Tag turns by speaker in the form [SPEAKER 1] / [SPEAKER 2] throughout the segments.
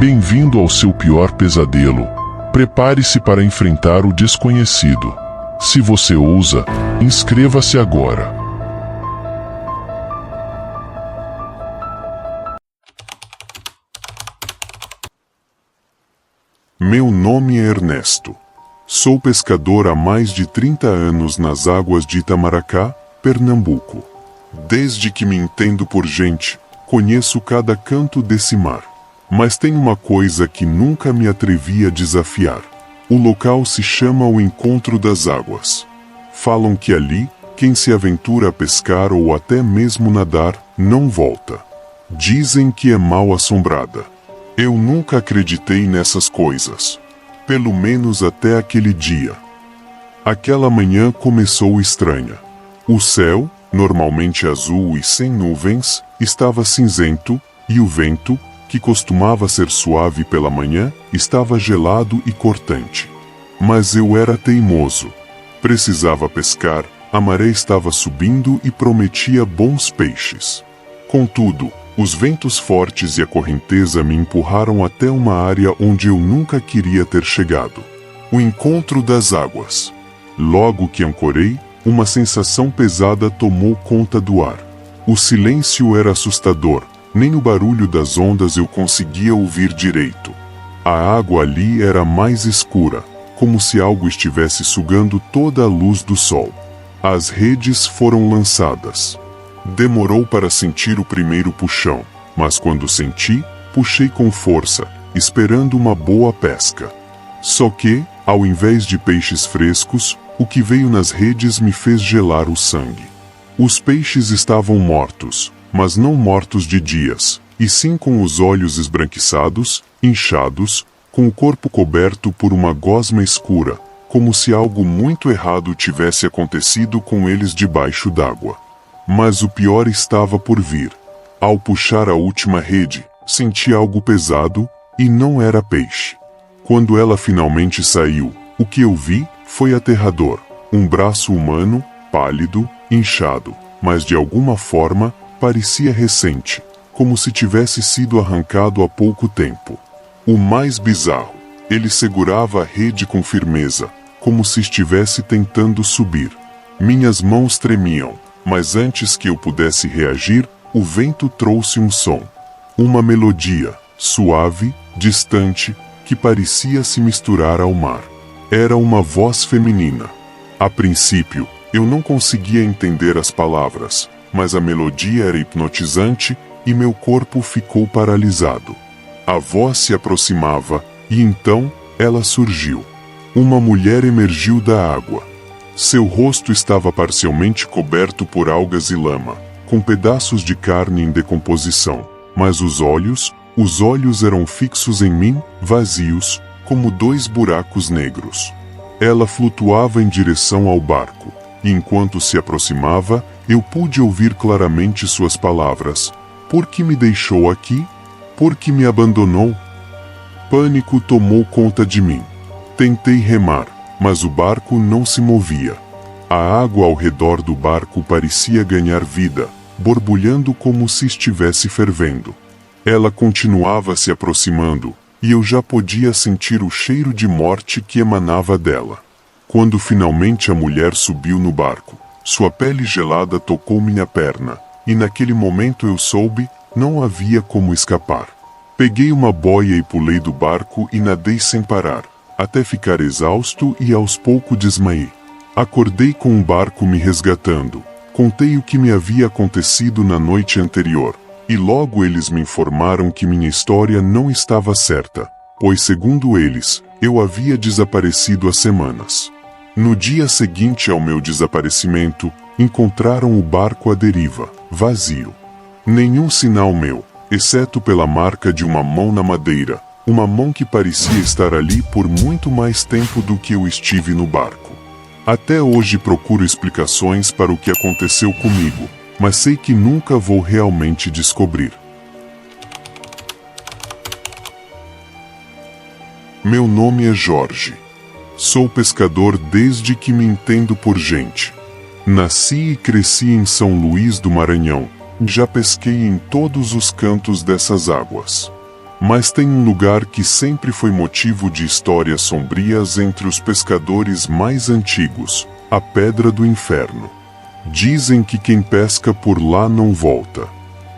[SPEAKER 1] Bem-vindo ao seu pior pesadelo. Prepare-se para enfrentar o desconhecido. Se você ousa, inscreva-se agora.
[SPEAKER 2] Meu nome é Ernesto. Sou pescador há mais de 30 anos nas águas de Itamaracá, Pernambuco. Desde que me entendo por gente, conheço cada canto desse mar. Mas tem uma coisa que nunca me atrevi a desafiar. O local se chama o Encontro das Águas. Falam que ali, quem se aventura a pescar ou até mesmo nadar, não volta. Dizem que é mal assombrada. Eu nunca acreditei nessas coisas. Pelo menos até aquele dia. Aquela manhã começou estranha. O céu, normalmente azul e sem nuvens, estava cinzento, e o vento, que costumava ser suave pela manhã, estava gelado e cortante. Mas eu era teimoso. Precisava pescar, a maré estava subindo e prometia bons peixes. Contudo, os ventos fortes e a correnteza me empurraram até uma área onde eu nunca queria ter chegado. O Encontro das Águas. Logo que ancorei, uma sensação pesada tomou conta do ar. O silêncio era assustador, nem o barulho das ondas eu conseguia ouvir direito. A água ali era mais escura, como se algo estivesse sugando toda a luz do sol. As redes foram lançadas. Demorou para sentir o primeiro puxão, mas quando senti, puxei com força, esperando uma boa pesca. Só que, ao invés de peixes frescos, o que veio nas redes me fez gelar o sangue. Os peixes estavam mortos, mas não mortos de dias, e sim com os olhos esbranquiçados, inchados, com o corpo coberto por uma gosma escura, como se algo muito errado tivesse acontecido com eles debaixo d'água. Mas o pior estava por vir. Ao puxar a última rede, senti algo pesado, e não era peixe. Quando ela finalmente saiu, o que eu vi foi aterrador. Um braço humano, pálido, inchado, mas de alguma forma, parecia recente, como se tivesse sido arrancado há pouco tempo. O mais bizarro, ele segurava a rede com firmeza, como se estivesse tentando subir. Minhas mãos tremiam, mas antes que eu pudesse reagir, o vento trouxe um som. Uma melodia, suave, distante, que parecia se misturar ao mar. Era uma voz feminina. A princípio, eu não conseguia entender as palavras, mas a melodia era hipnotizante e meu corpo ficou paralisado. A voz se aproximava e então ela surgiu. Uma mulher emergiu da água. Seu rosto estava parcialmente coberto por algas e lama, com pedaços de carne em decomposição, mas os olhos eram fixos em mim, vazios, como dois buracos negros. Ela flutuava em direção ao barco, e enquanto se aproximava, eu pude ouvir claramente suas palavras. Por que me deixou aqui? Por que me abandonou? Pânico tomou conta de mim. Tentei remar, mas o barco não se movia. A água ao redor do barco parecia ganhar vida, borbulhando como se estivesse fervendo. Ela continuava se aproximando, e eu já podia sentir o cheiro de morte que emanava dela. Quando finalmente a mulher subiu no barco, sua pele gelada tocou minha perna, e naquele momento eu soube, não havia como escapar. Peguei uma boia e pulei do barco e nadei sem parar, até ficar exausto e aos poucos desmaiei. Acordei com o barco me resgatando, contei o que me havia acontecido na noite anterior, e logo eles me informaram que minha história não estava certa, pois segundo eles, eu havia desaparecido há semanas. No dia seguinte ao meu desaparecimento, encontraram o barco à deriva, vazio. Nenhum sinal meu, exceto pela marca de uma mão na madeira, uma mão que parecia estar ali por muito mais tempo do que eu estive no barco. Até hoje procuro explicações para o que aconteceu comigo, mas sei que nunca vou realmente descobrir. Meu nome é Jorge. Sou pescador desde que me entendo por gente. Nasci e cresci em São Luís do Maranhão. Já pesquei em todos os cantos dessas águas. Mas tem um lugar que sempre foi motivo de histórias sombrias entre os pescadores mais antigos, a Pedra do Inferno. Dizem que quem pesca por lá não volta.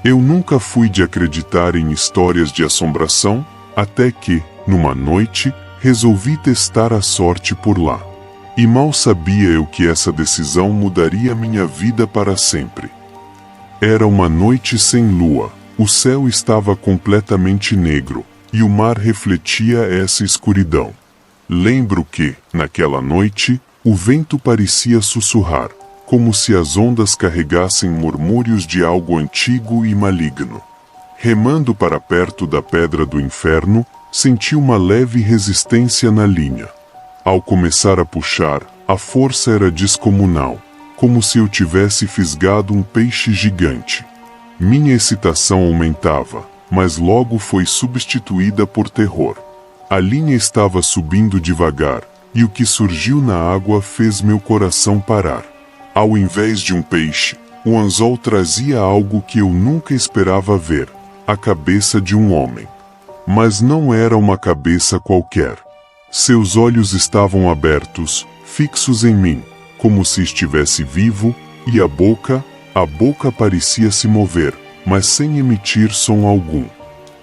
[SPEAKER 2] Eu nunca fui de acreditar em histórias de assombração, até que, numa noite, resolvi testar a sorte por lá. E mal sabia eu que essa decisão mudaria minha vida para sempre. Era uma noite sem lua, o céu estava completamente negro, e o mar refletia essa escuridão. Lembro que, naquela noite, o vento parecia sussurrar, como se as ondas carregassem murmúrios de algo antigo e maligno. Remando para perto da Pedra do Inferno, senti uma leve resistência na linha. Ao começar a puxar, a força era descomunal, como se eu tivesse fisgado um peixe gigante. Minha excitação aumentava, mas logo foi substituída por terror. A linha estava subindo devagar, e o que surgiu na água fez meu coração parar. Ao invés de um peixe, o anzol trazia algo que eu nunca esperava ver, a cabeça de um homem. Mas não era uma cabeça qualquer. Seus olhos estavam abertos, fixos em mim, como se estivesse vivo, e a boca parecia se mover, mas sem emitir som algum.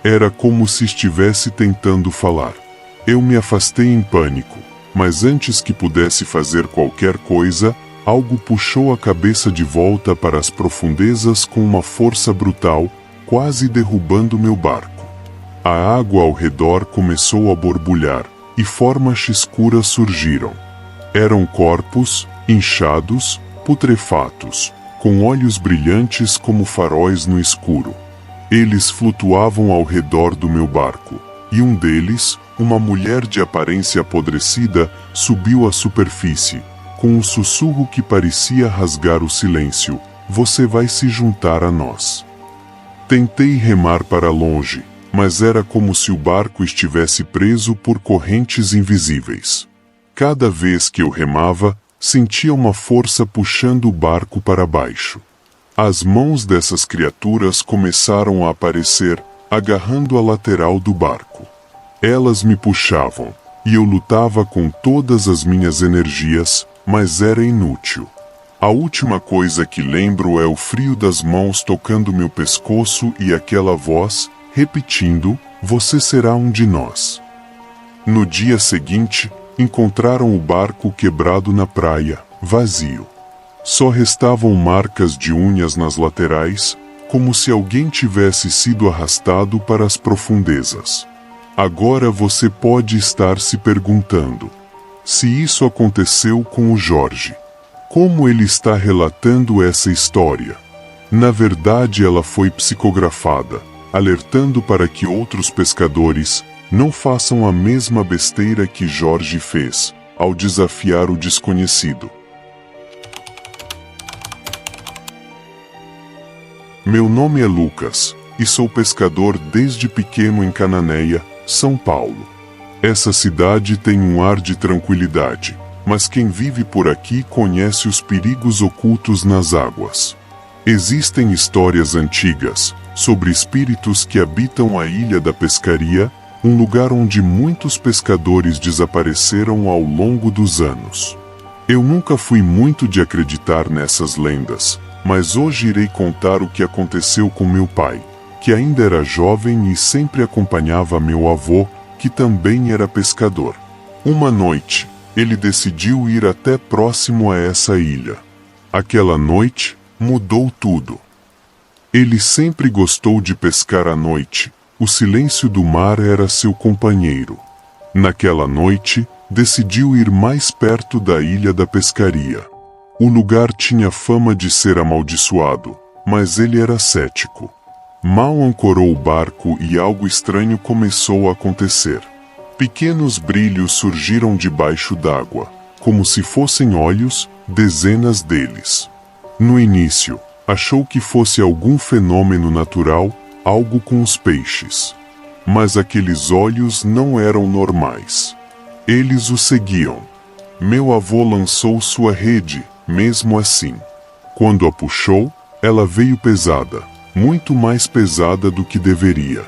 [SPEAKER 2] Era como se estivesse tentando falar. Eu me afastei em pânico, mas antes que pudesse fazer qualquer coisa, algo puxou a cabeça de volta para as profundezas com uma força brutal, quase derrubando meu barco. A água ao redor começou a borbulhar, e formas escuras surgiram. Eram corpos, inchados, putrefatos, com olhos brilhantes como faróis no escuro. Eles flutuavam ao redor do meu barco, e um deles, uma mulher de aparência apodrecida, subiu à superfície, com um sussurro que parecia rasgar o silêncio: "Você vai se juntar a nós." Tentei remar para longe, mas era como se o barco estivesse preso por correntes invisíveis. Cada vez que eu remava, sentia uma força puxando o barco para baixo. As mãos dessas criaturas começaram a aparecer, agarrando a lateral do barco. Elas me puxavam, e eu lutava com todas as minhas energias, mas era inútil. A última coisa que lembro é o frio das mãos tocando meu pescoço e aquela voz, repetindo: "Você será um de nós." No dia seguinte, encontraram o barco quebrado na praia, vazio. Só restavam marcas de unhas nas laterais, como se alguém tivesse sido arrastado para as profundezas. Agora você pode estar se perguntando: se isso aconteceu com o Jorge, como ele está relatando essa história? Na verdade, ela foi psicografada, alertando para que outros pescadores não façam a mesma besteira que Jorge fez, ao desafiar o desconhecido. Meu nome é Lucas, e sou pescador desde pequeno em Cananéia, São Paulo. Essa cidade tem um ar de tranquilidade, mas quem vive por aqui conhece os perigos ocultos nas águas. Existem histórias antigas sobre espíritos que habitam a Ilha da Pescaria, um lugar onde muitos pescadores desapareceram ao longo dos anos. Eu nunca fui muito de acreditar nessas lendas, mas hoje irei contar o que aconteceu com meu pai, que ainda era jovem e sempre acompanhava meu avô, que também era pescador. Uma noite, ele decidiu ir até próximo a essa ilha. Aquela noite, mudou tudo. Ele sempre gostou de pescar à noite. O silêncio do mar era seu companheiro. Naquela noite, decidiu ir mais perto da Ilha da Pescaria. O lugar tinha fama de ser amaldiçoado, mas ele era cético. Mal ancorou o barco e algo estranho começou a acontecer. Pequenos brilhos surgiram debaixo d'água, como se fossem olhos, dezenas deles. No início, achou que fosse algum fenômeno natural, algo com os peixes. Mas aqueles olhos não eram normais. Eles o seguiam. Meu avô lançou sua rede, mesmo assim. Quando a puxou, ela veio pesada, muito mais pesada do que deveria.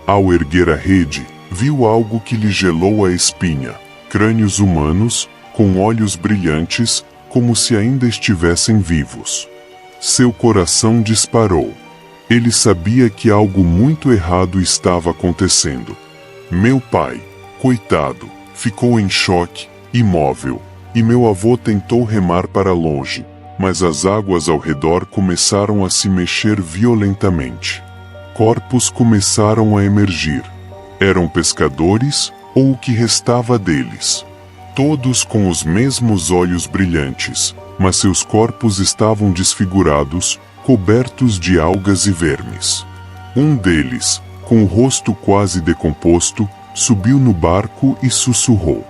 [SPEAKER 2] Ao erguer a rede, viu algo que lhe gelou a espinha: crânios humanos, com olhos brilhantes, como se ainda estivessem vivos. Seu coração disparou. Ele sabia que algo muito errado estava acontecendo. Meu pai, coitado, ficou em choque, imóvel, e meu avô tentou remar para longe, mas as águas ao redor começaram a se mexer violentamente. Corpos começaram a emergir. Eram pescadores, ou o que restava deles. Todos com os mesmos olhos brilhantes, mas seus corpos estavam desfigurados, cobertos de algas e vermes. Um deles, com o rosto quase decomposto, subiu no barco e sussurrou: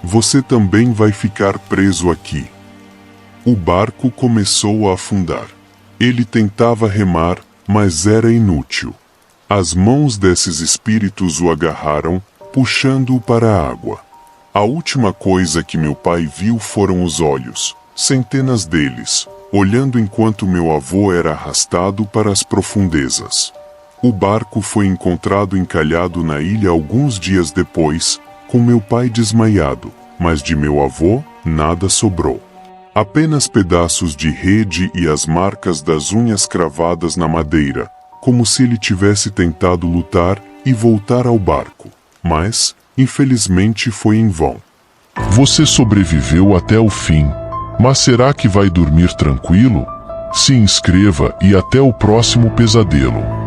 [SPEAKER 2] "Você também vai ficar preso aqui." O barco começou a afundar. Ele tentava remar, mas era inútil. As mãos desses espíritos o agarraram, puxando-o para a água. A última coisa que meu pai viu foram os olhos, centenas deles, olhando enquanto meu avô era arrastado para as profundezas. O barco foi encontrado encalhado na ilha alguns dias depois, com meu pai desmaiado, mas de meu avô, nada sobrou. Apenas pedaços de rede e as marcas das unhas cravadas na madeira, como se ele tivesse tentado lutar e voltar ao barco. Mas, infelizmente, foi em vão.
[SPEAKER 1] Você sobreviveu até o fim, mas será que vai dormir tranquilo? Se inscreva e até o próximo pesadelo.